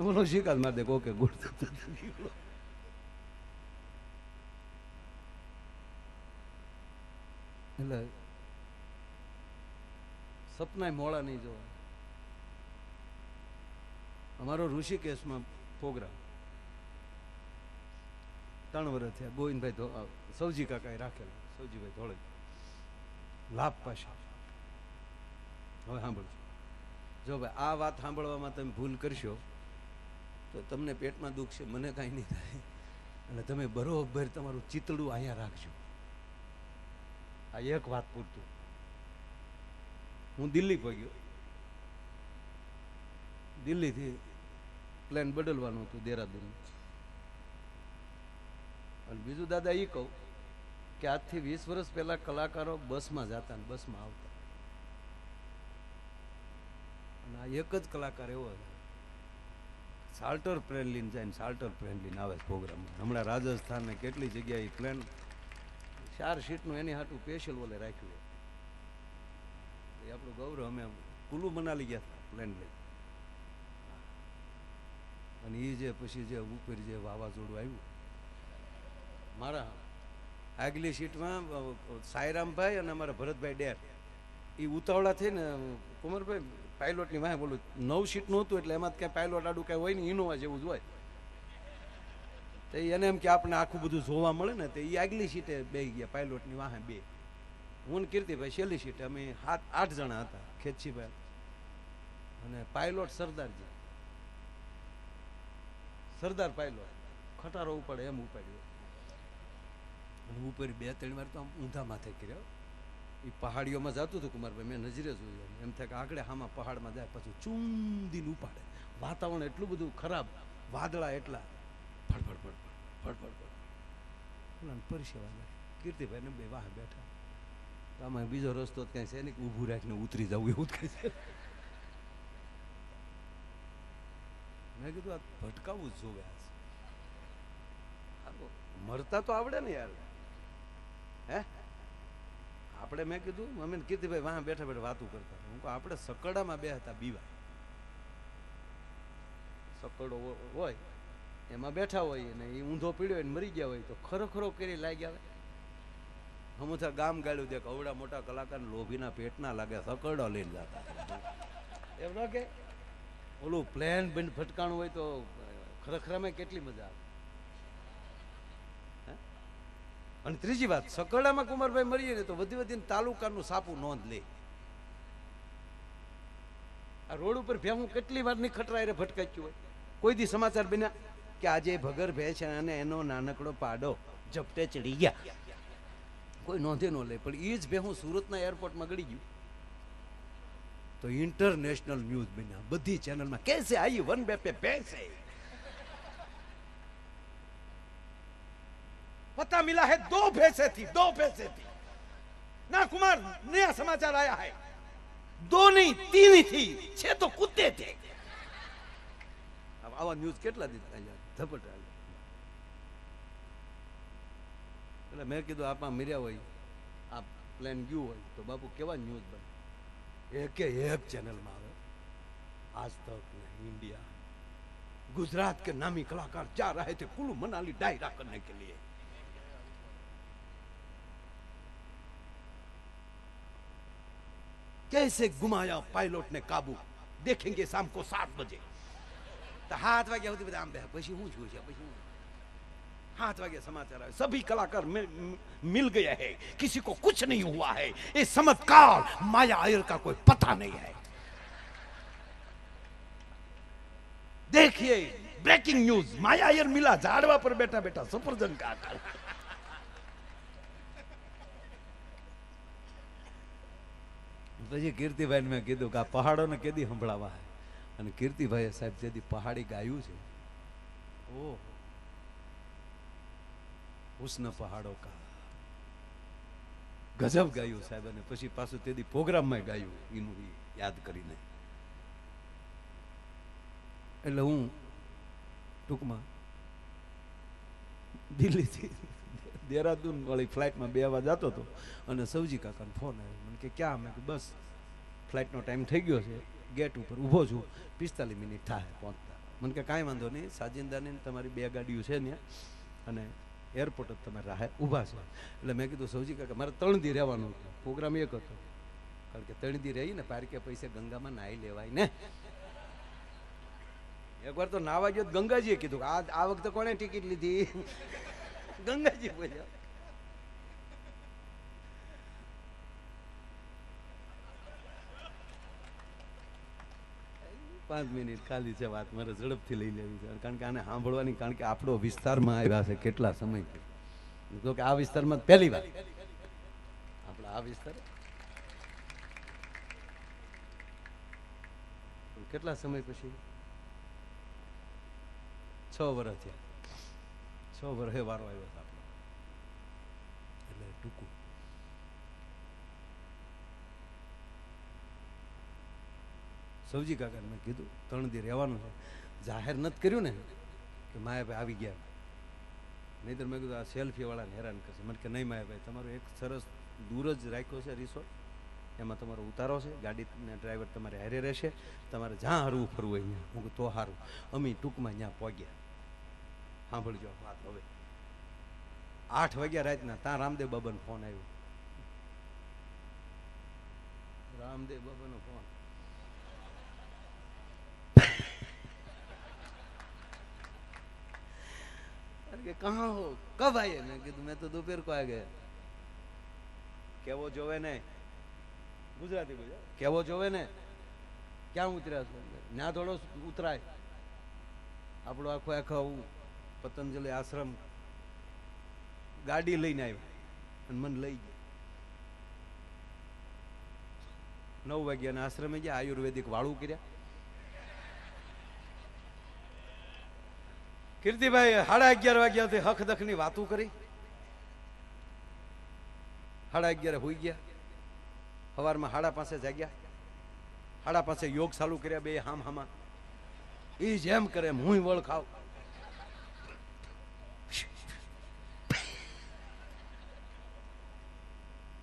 બોલો શિકાત માર દે okay good. એટલે સપનાય મોડા નહીં જોવા. અમારો ઋષિકેશમાં પ્રોગ્રામ 3 વર્ષ થયા. ગોવિંદભાઈ સૌજી કાકાએ રાખેલો, સૌજીભાઈ ધોળે લાભ પાસે. હવે સાંભળજો, જો ભાઈ આ વાત સાંભળવામાં તમે ભૂલ કરશો તો તમને પેટમાં દુઃખ છે, મને કાંઈ નહીં થાય. અને તમે બરોબર તમારું ચિતડું અહીંયા રાખજો. આ એક વાત પૂરતું. હું દિલ્હી પહોંચ્યો, દિલ્હીથી પ્લાન બદલવાનું હતું દેહરાદૂન. અને બીજું દાદા એ કહું કે આજથી 20 વર્ષ પહેલા કલાકારો બસમાં જતા ને બસમાં આવતા. અને આ એક જ કલાકાર એવો હતો, સાલ્ટર પ્લેન લઈને જાય ને સાલ્ટર પ્લેન લઈને આવે પ્રોગ્રામમાં. હમણાં રાજસ્થાન ને કેટલી જગ્યાએ પ્લેન 4 સીટનું એની હાટું સ્પેશિયલ બોલે રાખ્યું. એ આપણું ગૌરવ. અમે કુલ્લુ મનાલી ગયા હતા પ્લેન લઈ. અને એ જે પછી જે ઉપર જે વાવાઝોડું આવ્યું, મારા આગલી સીટમાં સાયરામભાઈ અને અમારા ભરતભાઈ ડેર એ ઉતાવળા થઈને કુમારભાઈ પાયલોટની વાહે બોલું 9 સીટનું હતું એટલે એમાં ક્યાંય પાયલોટ આડું કાંઈ હોય ને, ઇનોવા જેવું જ હોય. તો એને એમ કે આપણે આખું બધું જોવા મળે ને, તો એ આગલી સીટે બેસી ગયા પાયલોટની વાહે 2. હું ને કીર્તિભાઈ છેલ્લી સીટે. અમે 7-8 જણા હતા. ખેતસીભાઈ અને પાયલોટ સરદારજી, સરદાર પાયલોટ ખટારો ઉપાડે એમ ઉપાડ્યો. અને ઉપર 2-3 વાર તો આમ ઊંધા માથે કર્યા. એ પહાડીઓમાં જતું હતું કુમારભાઈ, મેં નજરે જોયું. એમ થાય કે આંકડે હામાં પહાડમાં જાય પછી ચૂંદીને ઉપાડે. વાતાવરણ એટલું બધું ખરાબ, વાદળા એટલા, ફડફડ ફડફડ ફડફડ ફડફડ પરિસેવા. કીર્તિભાઈ ને 2 વાહ બેઠા. તો આમાં બીજો રસ્તો ક્યાંય છે નહીં, ઊભું રાખીને ઉતરી જવું એવું જ કહે છે. મેં કીધું આ ભટકાવવું જ જોવે. મરતા તો આવડે ને યાર. હે આપણે, મેં કીધું અમે કીર્તિભાઈ વાહ બેઠા બેઠા વાતું કરતા. હું કહું આપણે સકડામાં બે હતા બીવા, સકડો હોય એમાં બેઠા હોય અને એ ઊંધો પીડ્યો હોય ને મરી ગયા હોય તો ખરો કરી લાગી આવે. હમુથા ગામ ગાળ્યું દેખ અવડા મોટા કલાકાર લોભીના પેટ ના લાગે, સકડો લઈને જતા. એમ ન કે ઓલું પ્લેન બંધ ફટકાણું હોય તો ખરેખરામાં કેટલી મજા આવે. અને ત્રીજી વાત, સકડામાં કુમારભાઈ મરીએ ને તો વધીને તાલુકાનું સાપું નોંધ લે. આ રોડ ઉપર ભેહું કેટલી વાર ની ખટરાય ભટકાચ્યું હોય. કોઈ દી સમાચાર બન્યા કે આજે ભગર ભે છે અને એનો નાનકડો પાડો ઝપટે ચડી ગયા, કોઈ નોંધે ન લે. પણ એ જ ભેહું સુરતના એરપોર્ટમાં ગળી ગયું તો ઇન્ટરનેશનલ ન્યૂઝ બન્યા બધી ચેનલમાં. કેસે આઈ 1 બે પે ભેંસે, पता मिला है 2 भैंसे थी, 2 भैंसे थी ना कुमार. नया समाचार आया है 2 नहीं 3 थी, 6 तो कुत्ते थे. अब आवा न्यूज કેટલા દીધા યાર ધપટ. એટલે મેં કીધું આપમાં મિર્યા હોય, આ પ્લેન ગયું હોય તો બાપુ કેવા ન્યૂઝ બને. એક ચેનલમાં આવે, आज तक नहीं इंडिया, गुजरात के नामी कलाकार जा रहे थे कुल्लू मनाली डायरा करने के लिए. कैसे घुमाया पायलट ने काबू, देखेंगे शाम को 7 बजे. तो 7 વાગ્યા સુધી બધા આમ બે. પછી હું છું પછી 7 વાગ્યા સમાચાર આવે, सभी कलाकार मिल गए हैं, किसी को कुछ नहीं हुआ है. ये चमत्कार माया आयर का कोई पता नहीं है. देखिए ब्रेकिंग न्यूज, माया आयर मिला झाड़वा पर बैठा बैठा सफरजन का आकार. પછી કીર્તિભાઈ મેં કીધું કે આ પહાડોને કેદી સંભળાવા હે. અને કીર્તિભાઈએ સાહેબ જેદી પહાડી ગાયું છે, ઓહ હુસ્ન પહાડો કા, ગજબ ગાયું સાહેબ. અને પછી પાછું તેદી પ્રોગ્રામમાં ગાયું એનું યાદ કરીને. એટલે હું ટૂંકમાં દિલ્હીથી દેહરાદૂન વાળી ફ્લાઇટમાં 2 વાગે જતો હતો અને સૌજી કાકાનો ફોન આવ્યો. મને કે ક્યાં? મેં કે બસ ફ્લાઇટનો ટાઈમ થઈ ગયો છે, ગેટ ઉપર ઊભો છું, 45 મિનિટ થાય પહોંચતા. મને કે કાંઈ વાંધો નહીં, સાજિંદાની તમારી 2 ગાડીઓ છે ને અને એરપોર્ટ જ તમારે રાહે ઊભા છે. એટલે મેં કીધું સૌજી કાકા મારે 3 દી રહેવાનું, પ્રોગ્રામ એક હતો, કારણ કે 3 દી રહી ને પારકે પૈસે ગંગામાં નાહી લેવાય ને. એકવાર તો નાવા ગયો ગંગાજીએ કીધું કે આ વખતે કોણે ટિકિટ લીધી? ગંગાજી બોલ્યા. પાંચ મિનિટ ખાલી છે, વાત મારે ઝડપથી લઈ લેવી છે, કારણ કે આને સાંભળવાની, કારણ કે આપણો વિસ્તારમાં આવ્યા છે કેટલા સમયથી, તો કે આ વિસ્તારમાં પહેલી વાર આપણા આ વિસ્તાર કેટલા સમય પછી 6 વર્ષ થયા, 6 વર્ષે વારો આવ્યો હતો આપણો. એટલે ટૂંકું સૌજી કાકાને મેં કીધું 3 દી રહેવાનું છે, જાહેર નથી કર્યું ને કે માયાભાઈ આવી ગયા, નહીંતર મેં કીધું આ સેલ્ફી વાળાને હેરાન કરશે. મને કે નહીં માયાભાઈ, તમારો એક સરસ દૂર જ રાખ્યો છે રિસોર્ટ, એમાં તમારો ઉતારો છે, ગાડીના ડ્રાઈવર તમારે હારે રહેશે, તમારે જ્યાં હરવું ફરવું હોય અહીંયા. હું તો સારું. અમે ટૂંકમાં ત્યાં પહોંચ્યા. સાંભળજો વાત હવે. 8 વાગ્યા રાતના ત્યાં રામદેવ બાબાનો ફોન આવ્યો. રામદેવ બાબાનો ફોન. કે કહા હો, કબ આયે? મેં કીધું मैं तो दोपहर को आ गया. કેવો જોવે ને, ગુજરાતી બોલ્યા, કેવો જોવે ને, ક્યાં ઉતર્યા છો? ના થોડો ઉતરાય. આપણો આખો પતંજલિ આશ્રમ ગાડી લઈને આવ્યો અને મને લઈ ગયા. 9 વાગ્યાના આશ્રમે ગયા, આયુર્વેદિક વાળું કર્યા. કીર્તિભાઈ 11:30 વાગ્યાથી હકદખની વાતું કરી. 11:30 હોઈ ગયા. સવારમાં 5:30 જાગ્યા. 5:30 યોગ ચાલુ કર્યા, 2 હામા. એ જેમ કરે એમ હું વળ ખાવ.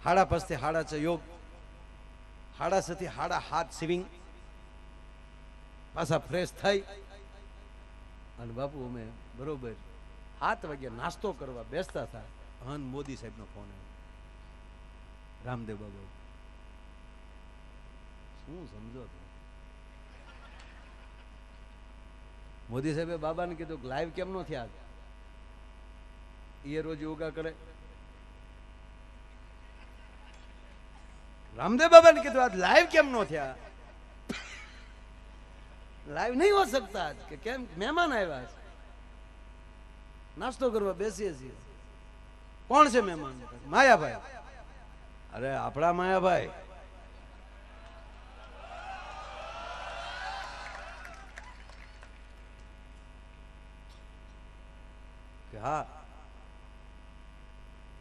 5:30 થી 6:30 યોગ, 6:30 થી 7:30 સ્વિંગ, પાછા ફ્રેશ થઈ અને બાપુ અમે બરોબર 7 વાગ્યા નાસ્તો કરવા બેસતા હતા. હન મોદી સાહેબનો ફોન આવ્યો. રામદેવ બાબા શું સમજો તો. મોદી સાહેબે બાબાને કીધું લાઈવ કેમ નો થયા? એ રોજ યોગા કરે. રામદેવ બાબાને કીધું આજ લાઈવ કેમ નો થયા? લાઈવ નહીં હો શકતા કે કેમ? મહેમાન આવ્યા છે, નાસ્તો કરવા બેસીએ છીએ. કોણ છે મહેમાન? માયાભાઈ. અરે આપણા માયાભાઈ. કે હા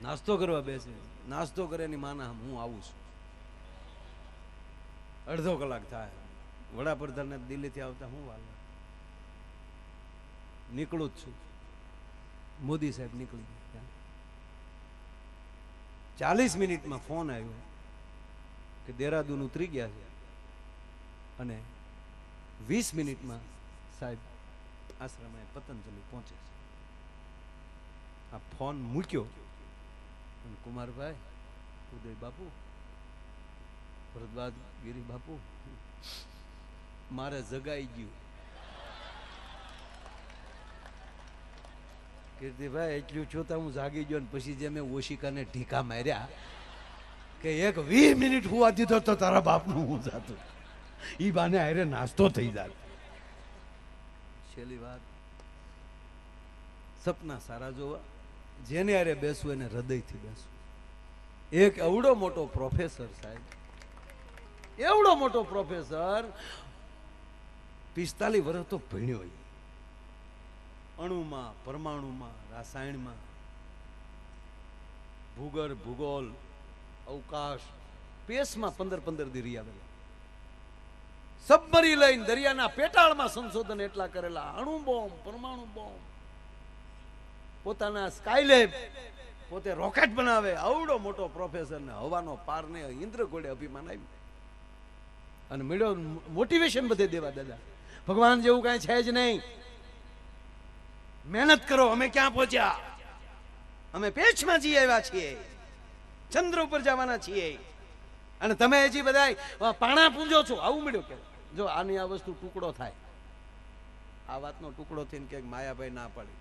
નાસ્તો કરવા બેસે. નાસ્તો કરે ની માના હું આવું છું. અડધો કલાક થાય. વડાપ્રધાન દિલ્હીથી આવતા હું વાલ નીકળું જ છું. મોદી સાહેબ નીકળી ગયા. 40 મિનિટમાં ફોન આવ્યો કે દેહરાદૂન ઉતરી ગયા છે અને 20 મિનિટમાં સાહેબ આશ્રમે પતંજલિ પહોંચે છે. આ ફોન મૂક્યો અને કુમારભાઈ, ઉદય બાપુ, ભરતભાઈ ગિરી બાપુ, મારે જગાઈ ગયું. કીર્તિભાઈ એટલું જોતા હું જાગી ગયો ને પછી જે મેં ઓશિકાને ઢીકા માર્યા કે 20 મિનિટ હુવા દીધો તો તારા બાપનું હું જાતું. ઈ બાને હારે નાસ્તો થઈ જાય. છેલ્લી વાત, સપના સારા જોવા, જેને હારે બેસવું એને હૃદયથી બેસવું. એક એવડો મોટો પ્રોફેસર સાહેબ, એવડો મોટો પ્રોફેસર 45 વર્ષ તો ભણ્યો. અણુમાં, પરમાણુમાં, રાસાયણમાં, ભૂગર્ભ, ભૂગોળ, અવકાશ, સ્પેસમાં 15 દી રહી આવેલા. સબમરી લઈને દરિયાના પેટાળમાં સંશોધન એટલા કરેલા. અણુ બોમ્બ, પરમાણુ બોમ્બ, પોતાના સ્કાયલેબ, પોતે રોકેટ બનાવે. આવડો મોટો પ્રોફેસર ને હવાનો પાર ને ઇન્દ્રગોળે અભિમાન આવ્યું અને મળ્યો મોટિવેશન બધે દેવા. દાદા ભગવાન જેવું કાંઈ છે જ નહીં. મહેનત કરો. અમે ક્યાં પહોંચ્યા? અમે પેચમાં જઈ આવ્યા છીએ, ચંદ્ર ઉપર જવાના છીએ, અને તમે હજી બધા પાણા પૂંજો છો. આવું મળ્યું કે જો આની આ વસ્તુ ટુકડો થાય, આ વાતનો ટુકડો થઈને કે માયાભાઈ ના પાડી,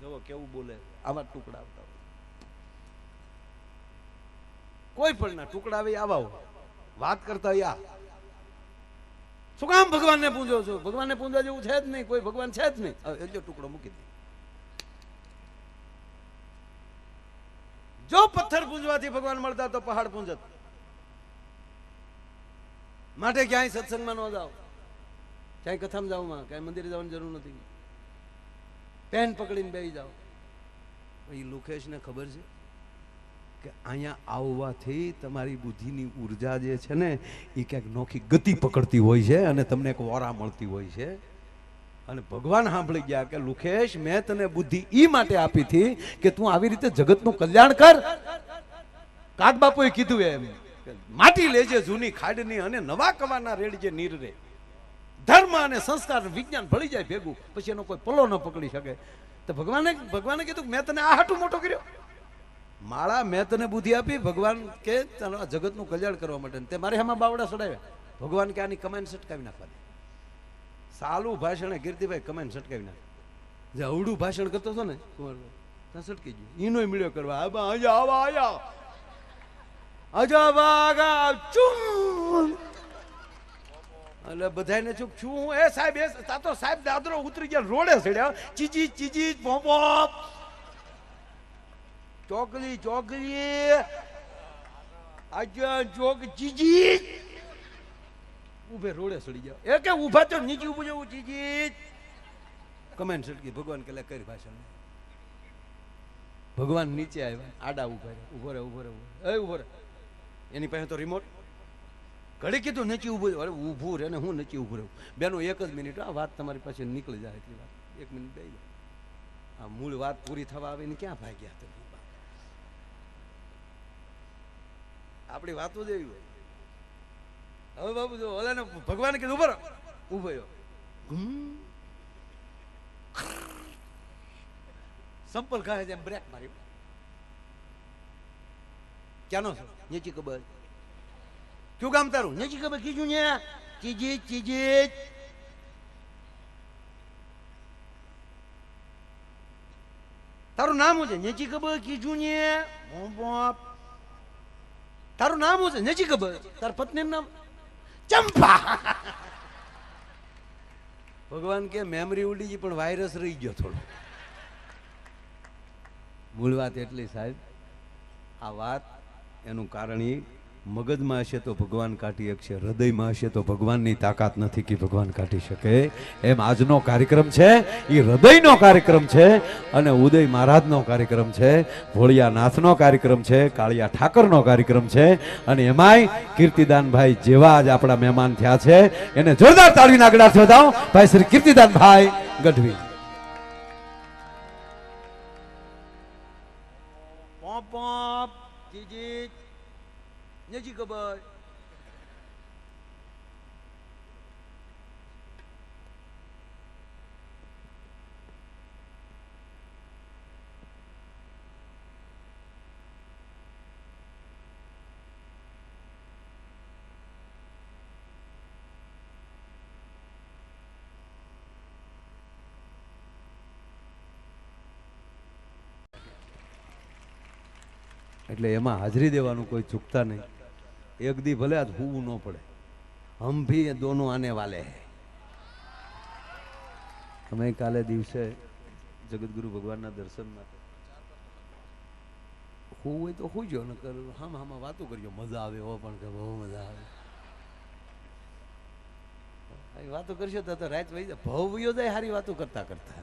જો કેવું બોલે, આવા ટુકડા આવતા હોય. કોઈ પણ ના ટુકડા આવે આવા વાત કરતા હોય. શું કામ ભગવાનને પૂંજો છો? ભગવાનને પૂંજવા જેવું છે જ નહીં, કોઈ ભગવાન છે જ નહીં. એટલો ટુકડો મૂકી દે. જો પથ્થર પૂંજવાથી ભગવાન મળતા તો પહાડ પૂંજત. માટે ક્યાંય સત્સંગમાં ન જાઓ, ક્યાંય કથામાં જાઓ, ક્યાંય મંદિરે જવાની જરૂર નથી. પેન પકડીને બેસી જાઓ. એ લુકેશને ખબર છે કે અહીંયા આવવાથી તમારી બુદ્ધિની ઉર્જા જે છે ને એ ક્યાંક નોખી ગતિ પકડતી હોય છે અને તમને એક વોરા મળતી હોય છે. અને ભગવાન સાંભળી ગયા કે લુકેશ, મેં તને બુદ્ધિ ઈ માટે આપી હતી કે તું આવી રીતે જગતનું કલ્યાણ કર. કાટ બાપુએ કીધું એમ, માટી લેજે જૂની ખાડની અને નવા કવાના રેડજે નીર રે. ધર્મ અને સંસ્કાર વિજ્ઞાન ભળી જાય ભેગું, પછી એનો કોઈ પલો ન પકડી શકે. તો ભગવાને કીધું મેં તને આ હાટું મોટો કર્યો. માળા, મેં તને બુદ્ધિ આપી, ભગવાન કે જગતનું કલ્યાણ કરવા માટે. તે મારે એમાં બાવડા ચડાવ્યા. ભગવાન કે આની કમાઈને સટકાવી નાખવાની. સાલું ભાષણ કીર્તિભાઈ કમાઈને સટકાવી નાખે. જે અવડું ભાષણ કરતો હતો ને કુંવરભાઈ, ત્યાં સટકી ગયું. એનો મળ્યો કરવા એટલે બધાને ચૂપ છું હું. એ સાહેબ, એ તાતો સાહેબ દાદરો ઉતરી ગયા, રોડે ચડ્યા. ચીજી ચીજી પોપ ચોકલી ચોકલી આજા ચોક ચીજી ઉભે રોડે ચડી જાવ. એ કે ઉભા તો નીચે ઉભું જવું. ચીજી કમેન્ટ સટકી. ભગવાન કે કરી ભાષણ. ભગવાન નીચે આવ્યા, આડા ઉભા રહે. ઉભો રહે, ઉભો રહે, ઉભો રહે. એની પાસે તો રિમોટ. ઘડી કીધું નીચે ઉભું. અરે ઊભું રહે ને હું નીચે ઉભું રહું. બેનો એક જ મિનિટ, આ વાત તમારી પાસે નીકળી જાય એટલી વાત. 1 મિનિટ બે જાય. આ મૂળ વાત પૂરી થવા આવીને ક્યાં ભાગ્યા તમે? આપણી વાતો જેવી હોય. હવે બાબુ જો ઓલાને ભગવાન કીધું ઉભો ઉભો સંપલ ખાય છે એમ બ્રેક મારી. ક્યાંનો છો? નીચી ખબર. શું કામ તારું? નીચી ખબર કીધું ને. ચીજી ચીજી તારું નામ શું છે? નીચી ખબર કીધું ને. તારું નામ શું છે? નીચી ખબર. તાર પત્ની નામ ચંપા. ભગવાન કે મેમરી ઉડી ગઈ પણ વાયરસ રહી ગયો થોડો. મૂળ વાત એટલી સાહેબ, આ વાત એનું કારણ એ મગજમાં હશે તો ભગવાન કાઢી શકશે, હૃદયમાં હશે તો ભગવાનની તાકાત નથી કે ભગવાન કાઢી શકે. એમ આજનો કાર્યક્રમ છે એ હૃદયનો કાર્યક્રમ છે અને ઉદય મહારાજનો કાર્યક્રમ છે, ભોળિયાનાથનો કાર્યક્રમ છે, કાળિયા ઠાકરનો કાર્યક્રમ છે. અને એમાંય કીર્તિદાનભાઈ જેવા જ આપણા મહેમાન થયા છે, એને જોરદાર તાળીના આગળ વધાવો. ભાઈ શ્રી કીર્તિદાનભાઈ ગઢવી. નજી ખબર. એટલે એમાં હાજરી દેવાનું કોઈ ચૂકતા નહીં. એક દી ભલે આજ હોવું ન પડે. હમ ભી દોનો આને વાલે હૈ. અમે કાલે દિવસે જગતગુરુ ભગવાનના દર્શન માટે હું હોય તો હું જો ન કરું, હામાં વાતો કરજો. મજા આવે હો, પણ કે બહુ મજા આવે. વાતો કરશો તો રાત વહી જાય, ભાવ વયો જાય સારી વાતો કરતા કરતા.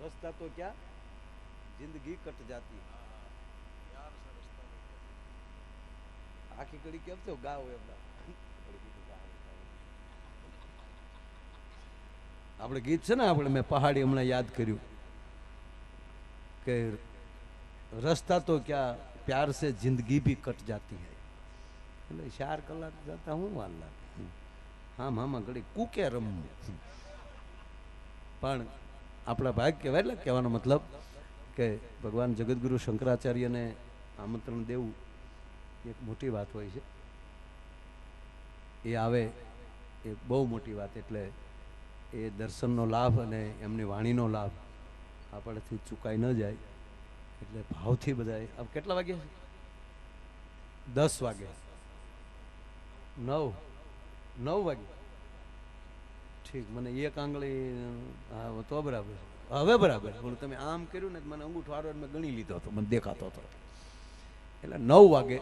રસ્તા તો ક્યાં જિંદગી કટ જાતી. આખી કડી કેમ તો ગાવ એમના આપણે ગીત છે ને, આપણે મેં પહાડી હમણાં યાદ કર્યું કે રસ્તા તો ક્યાં પ્યાર સે જિંદગી ભી કટ જાતી હૈ. એટલે 4 કલાક જતા હું વાર લાગે. હા મામા ઘડી કુકે રમવું. પણ આપણા ભાગ કહેવાય. એટલે કહેવાનો મતલબ કે ભગવાન જગતગુરુ શંકરાચાર્યને આમંત્રણ દેવું એક મોટી વાત હોય છે. એ આવે એ બહુ મોટી વાત. એટલે એ દર્શનનો લાભ અને એમની વાણીનો લાભ આપણેથી ચૂકાઈ ન જાય. એટલે ભાવથી બધા આમ કેટલા વાગે? 10 વાગે, 9 વાગે. ઠીક, મને એક આંગળી હા તો બરાબર. હવે બરાબર. પણ તમે આમ કર્યું ને મને અંગૂઠો આડો મેં ગણી લીધો હતો, મને દેખાતો હતો. એટલે 9 વાગે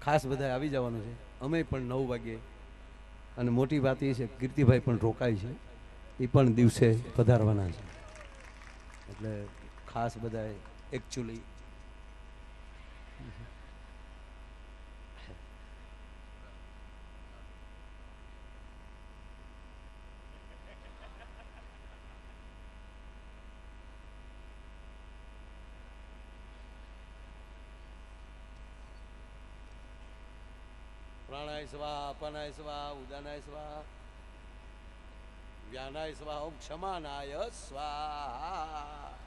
ખાસ બધા આવી જવાનું છે. અમે પણ 9 વાગે. અને મોટી વાત એ છે કીર્તિભાઈ પણ રોકાય છે, એ પણ દિવસે પધારવાના છે. એટલે ખાસ બધા એકચ્યુઅલી પ્રાણાય સ્વાહા, અપાનાય સ્વાહા, ઉદાનાય સ્વાહા, વ્યાનાય સ્વાહા, ઓમ ક્ષમાનાય સ્વાહા.